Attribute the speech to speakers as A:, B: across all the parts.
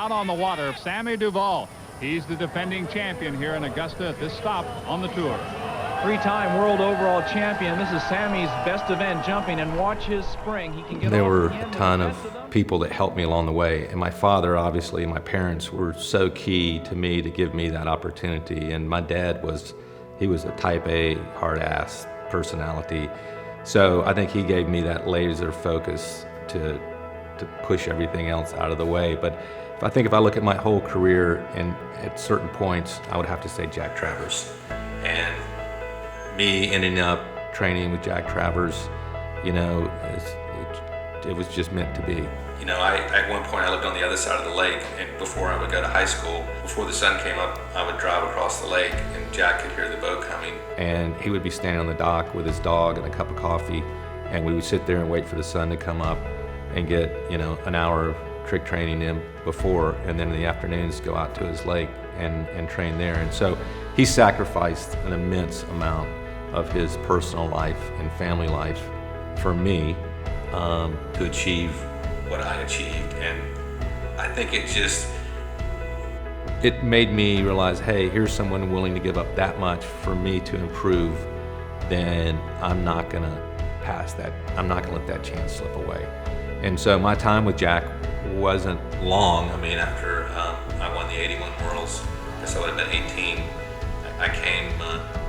A: out on the water, Sammy Duvall. He's the defending champion here in Augusta at this stop on the tour.
B: Three-time world overall champion. This is Sammy's best event jumping, and watch his spring. He can get
C: There
B: off
C: were
B: again
C: a
B: with
C: ton
B: the
C: of
B: best them.
C: people that helped me along the way, and my father, obviously, and my parents were so key to me to give me that opportunity. And my dad he was a type A, hard-ass personality. So I think he gave me that laser focus to push everything else out of the way. But if I look at my whole career, and at certain points, I would have to say Jack Travers. And me ending up training with Jack Travers, you know, it was just meant to be. You know, at one point I lived on the other side of the lake, and before I would go to high school, before the sun came up, I would drive across the lake, and Jack could hear the boat coming, and he would be standing on the dock with his dog and a cup of coffee, and we would sit there and wait for the sun to come up and get, you know, an hour of trick training in before, and then in the afternoons go out to his lake and train there. And so he sacrificed an immense amount of his personal life and family life for me to achieve what I achieved. And I think it made me realize, hey, here's someone willing to give up that much for me to improve, then I'm not gonna pass that. I'm not gonna let that chance slip away. And so my time with Jack wasn't long. I mean, after I won the 81 Worlds, I guess I would have been 18, I came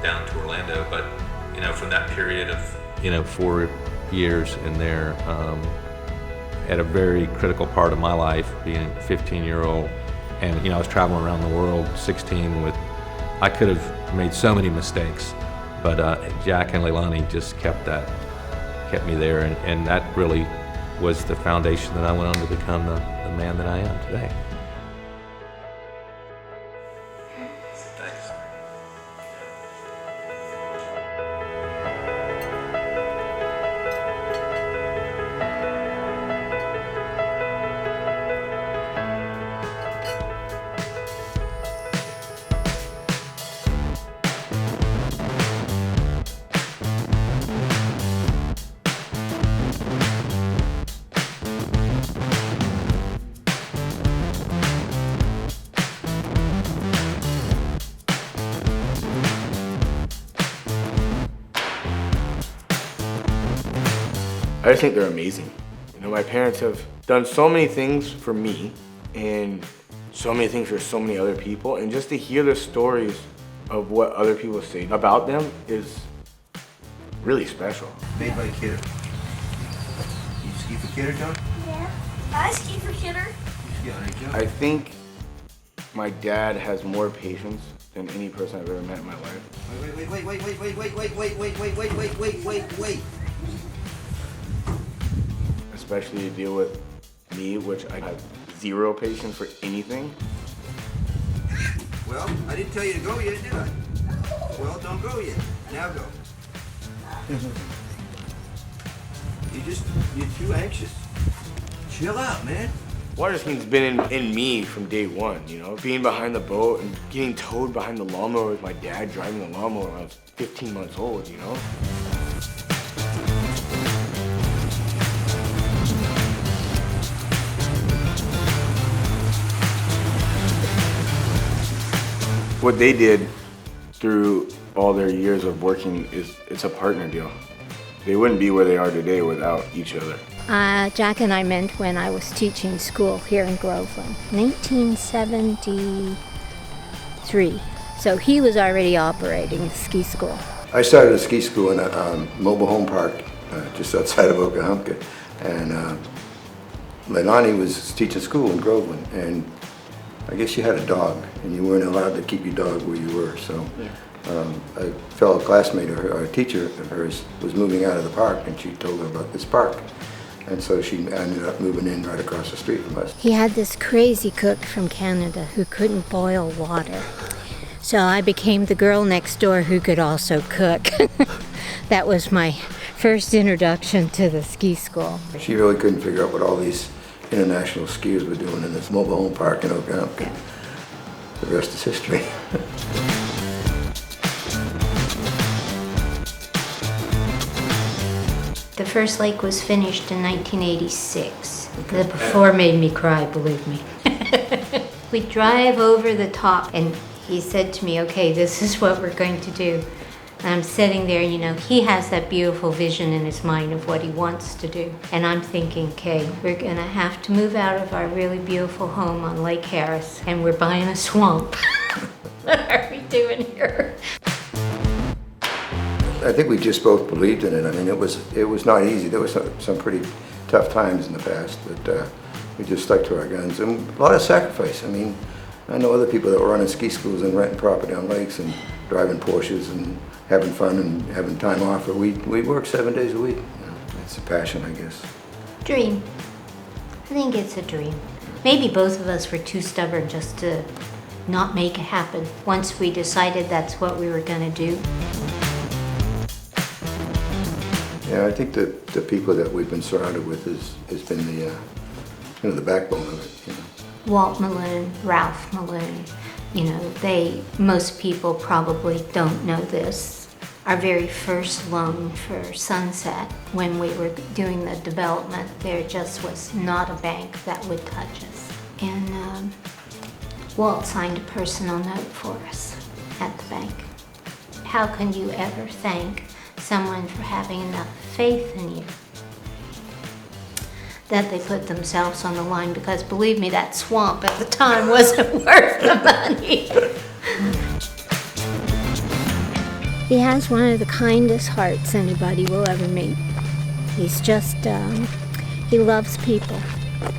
C: down to Orlando. But, you know, from that period of, you know, 4 years in there, at a very critical part of my life, being a 15-year-old, and, you know, I was traveling around the world, 16, I could have made so many mistakes, but Jack and Leilani just kept me there, and that really was the foundation that I went on to become the man that I am today. Thanks.
D: I just think they're amazing. You know, my parents have done so many things for me and so many things for so many other people, and just to hear the stories of what other people say about them is really special.
E: Made by Kidder. You ski for Kidder, John?
F: Yeah, I ski for Kidder.
E: You ski on John?
D: I think my dad has more patience than any person I've ever met in my life.
E: Wait.
D: Especially to deal with me, which I have zero patience for anything.
E: Well, I didn't tell you to go yet, did I? Well, don't go yet. Now go. You're too anxious. Chill out, man.
D: Water skiing's been in me from day one, you know? Being behind the boat and getting towed behind the lawnmower with my dad driving the lawnmower when I was 15 months old, you know? What they did through all their years of working it's a partner deal. They wouldn't be where they are today without each other.
G: Jack and I met when I was teaching school here in Groveland, 1973. So he was already operating the ski school.
H: I started a ski school in a mobile home park just outside of Okahumpka, and Leilani was teaching school in Groveland, and I guess she had a dog, and you weren't allowed to keep your dog where you were, so a fellow classmate of her, a teacher of hers, was moving out of the park, and she told her about this park. And so she ended up moving in right across the street from us.
G: He had this crazy cook from Canada who couldn't boil water. So I became the girl next door who could also cook. That was my first introduction to the ski school.
H: She really couldn't figure out what all these international skiers were doing in this mobile home park in Okahumpka. The rest is history.
G: The first lake was finished in 1986. The before made me cry, believe me. We drive over the top, and he said to me, okay, this is what we're going to do. And I'm sitting there, you know, he has that beautiful vision in his mind of what he wants to do. And I'm thinking, okay, we're gonna have to move out of our really beautiful home on Lake Harris, and we're buying a swamp. What are we doing here?
H: I think we just both believed in it. I mean, it was not easy. There was some pretty tough times in the past, but we just stuck to our guns. And a lot of sacrifice. I mean, I know other people that were running ski schools and renting property on lakes and driving Porsches and having fun and having time off. But we work 7 days a week. You know, it's a passion, I guess.
G: Dream. I think it's a dream. Maybe both of us were too stubborn just to not make it happen once we decided that's what we were gonna do.
H: Yeah, I think that the people that we've been surrounded with has been the, the backbone of it, you know.
G: Walt Maloon, Ralph Maloon, you know, most people probably don't know this. Our very first loan for Sunset, when we were doing the development, there just was not a bank that would touch us. And Walt signed a personal note for us at the bank. How can you ever thank someone for having enough faith in you that they put themselves on the line? Because believe me, that swamp at the time wasn't worth the money. He has one of the kindest hearts anybody will ever meet. He's just, he loves people.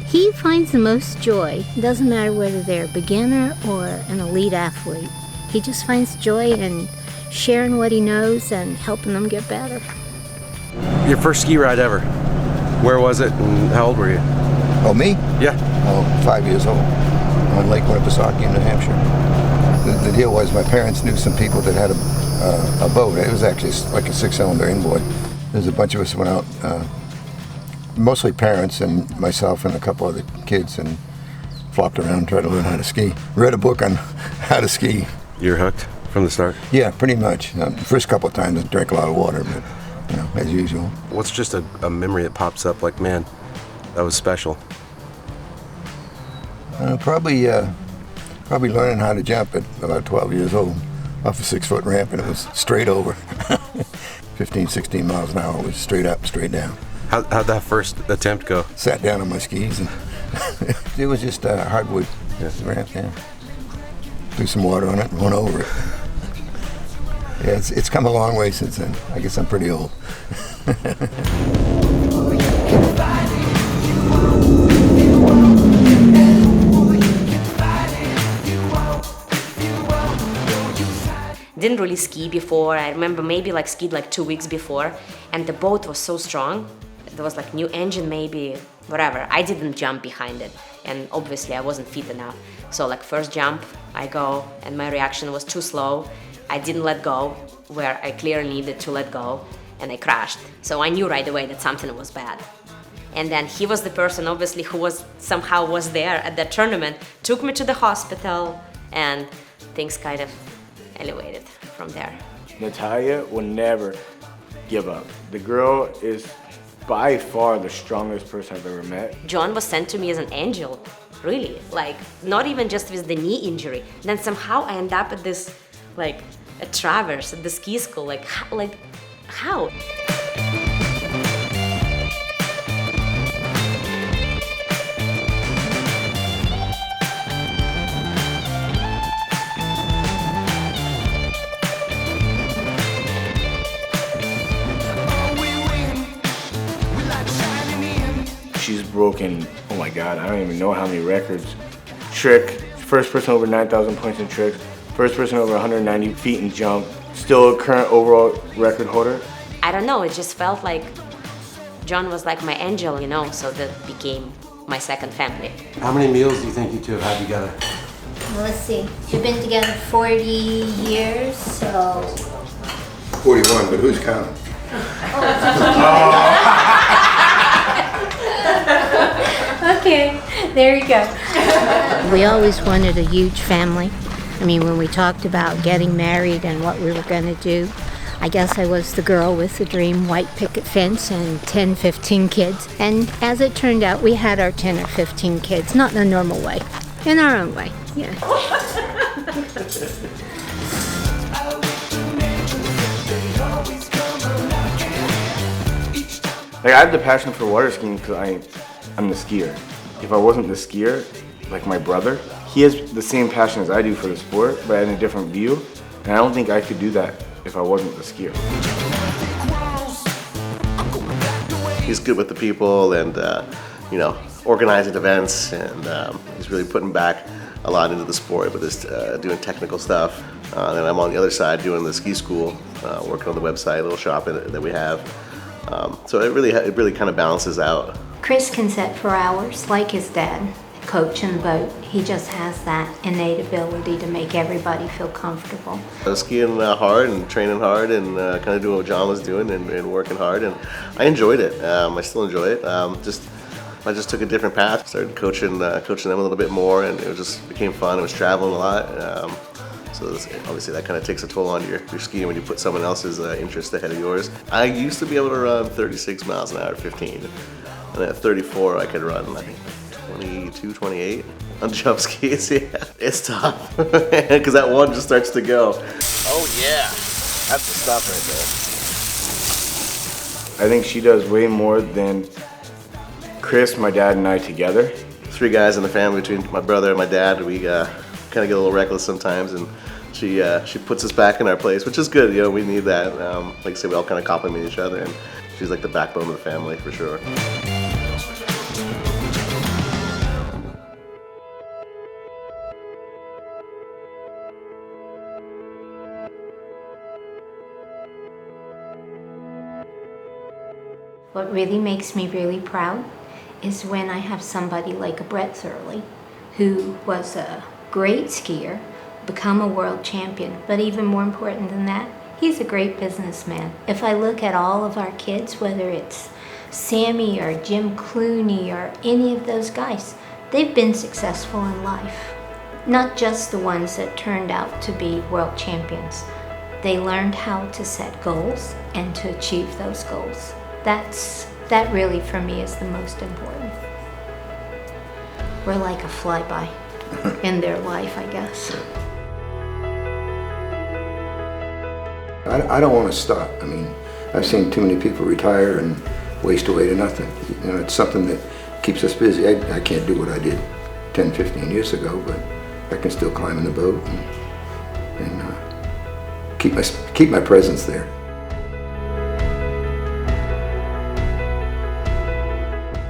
G: He finds the most joy, it doesn't matter whether they're a beginner or an elite athlete. He just finds joy in sharing what he knows and helping them get better.
I: Your first ski ride ever, where was it and how old were you?
H: Oh, me?
I: Yeah.
H: Oh, 5 years old, on Lake Winnipesaukee in New Hampshire. The deal was my parents knew some people that had a boat. It was actually like a 6-cylinder inboard. There's a bunch of us went out, mostly parents and myself and a couple other kids, and flopped around and tried to learn how to ski. Read a book on how to ski.
I: You're hooked from the start?
H: Yeah, pretty much. First couple of times I drank a lot of water, but you know, as usual.
I: What's just a memory that pops up like, man, that was special?
H: Probably learning how to jump at about 12 years old off a 6-foot ramp, and it was straight over. 15, 16 miles an hour. It was straight up, straight down.
I: How'd that first attempt go?
H: Sat down on my skis, and it was just hardwood ramp, yeah. Threw some water on it and went over it. Yeah, it's come a long way since then. I guess I'm pretty old.
J: Didn't really ski before. I remember maybe skied 2 weeks before, and the boat was so strong. There was new engine, maybe, whatever. I didn't jump behind it, and obviously I wasn't fit enough. So first jump, I go, and my reaction was too slow. I didn't let go where I clearly needed to let go, and I crashed. So I knew right away that something was bad. And then he was the person, obviously, who somehow was there at that tournament, took me to the hospital, and things kind of elevated from there.
D: Natalia will never give up. The girl is by far the strongest person I've ever met.
J: John was sent to me as an angel, really. Not even just with the knee injury. Then somehow I end up at this, at Travers, at the ski school. How?
D: She's broken, oh my God, I don't even know how many records. Trick, first person over 9,000 points in trick, first person over 190 feet in jump, still a current overall record holder.
J: I don't know, it just felt like John was like my angel, so that became my second family.
I: How many meals do you think you two have had together?
G: Well, let's see. We've been together 40 years, so...
H: 41, but who's counting?
G: Okay, there you go. We always wanted a huge family. I mean, when we talked about getting married and what we were going to do, I guess I was the girl with the dream white picket fence and 10, 15 kids. And as it turned out, we had our 10 or 15 kids, not in a normal way. in our own way, yeah.
D: Like, I have the passion for water skiing because I'm the skier. If I wasn't the skier, like my brother, he has the same passion as I do for the sport, but in a different view. And I don't think I could do that if I wasn't the skier.
K: He's good with the people and, you know, organizing events, and he's really putting back a lot into the sport with his doing technical stuff. And I'm on the other side doing the ski school, working on the website, a little shop that we have. So it really kind of balances out.
G: Chris can set for hours like his dad, coach in the boat. He just has that innate ability to make everybody feel comfortable.
K: I was skiing hard and training hard and kind of doing what John was doing and working hard, and I enjoyed it. I still enjoy it. I just took a different path. Started coaching them a little bit more, and it just became fun. I was traveling a lot. So obviously that kind of takes a toll on your skiing when you put someone else's interest ahead of yours. I used to be able to run 36 miles an hour, 15. And at 34 I could run, I think, 22, 28 on jump skis. Yeah, it's tough because that one just starts to go. Oh yeah, that's the stuff right there.
D: I think she does way more than Chris, my dad, and I together.
K: 3 guys in the family between my brother and my dad. We kind of get a little reckless sometimes, and she puts us back in our place, which is good. You know, we need that. Like I say, we all kind of compliment each other, and she's like the backbone of the family for sure.
G: What really makes me really proud is when I have somebody like a Brett Thurley, who was a great skier, become a world champion, but even more important than that, he's a great businessman. If I look at all of our kids, whether it's Sammy or Jim Clooney or any of those guys, they've been successful in life. Not just the ones that turned out to be world champions. They learned how to set goals and to achieve those goals. That really for me is the most important. We're like a flyby in their life, I guess.
H: I don't want to stop. I mean, I've seen too many people retire and waste away to nothing. You know, it's something that keeps us busy. I can't do what I did 10, 15 years ago, but I can still climb in the boat and keep my presence there.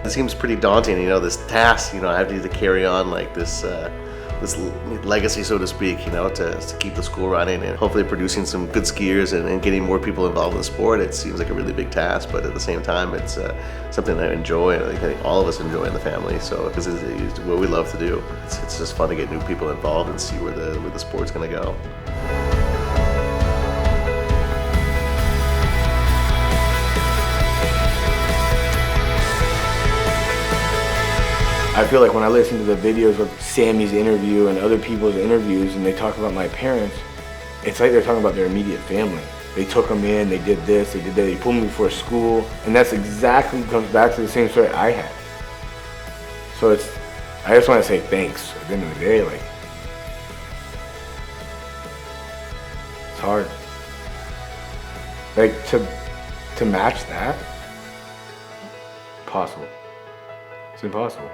K: It seems pretty daunting, you know, this task, you know, I have to carry on like this legacy, so to speak, you know, to keep the school running and hopefully producing some good skiers and getting more people involved in the sport. It seems like a really big task, but at the same time, it's something that I enjoy, and I think all of us enjoy in the family. So, because it's what we love to do. It's just fun to get new people involved and see where the sport's going to go.
D: I feel like when I listen to the videos of Sammy's interview and other people's interviews and they talk about my parents, it's like they're talking about their immediate family. They took them in, they did this, they did that, they pulled me before school, and that's exactly comes back to the same story I had. So I just want to say thanks at the end of the day. Like, it's hard. Like, to match that, impossible. It's impossible.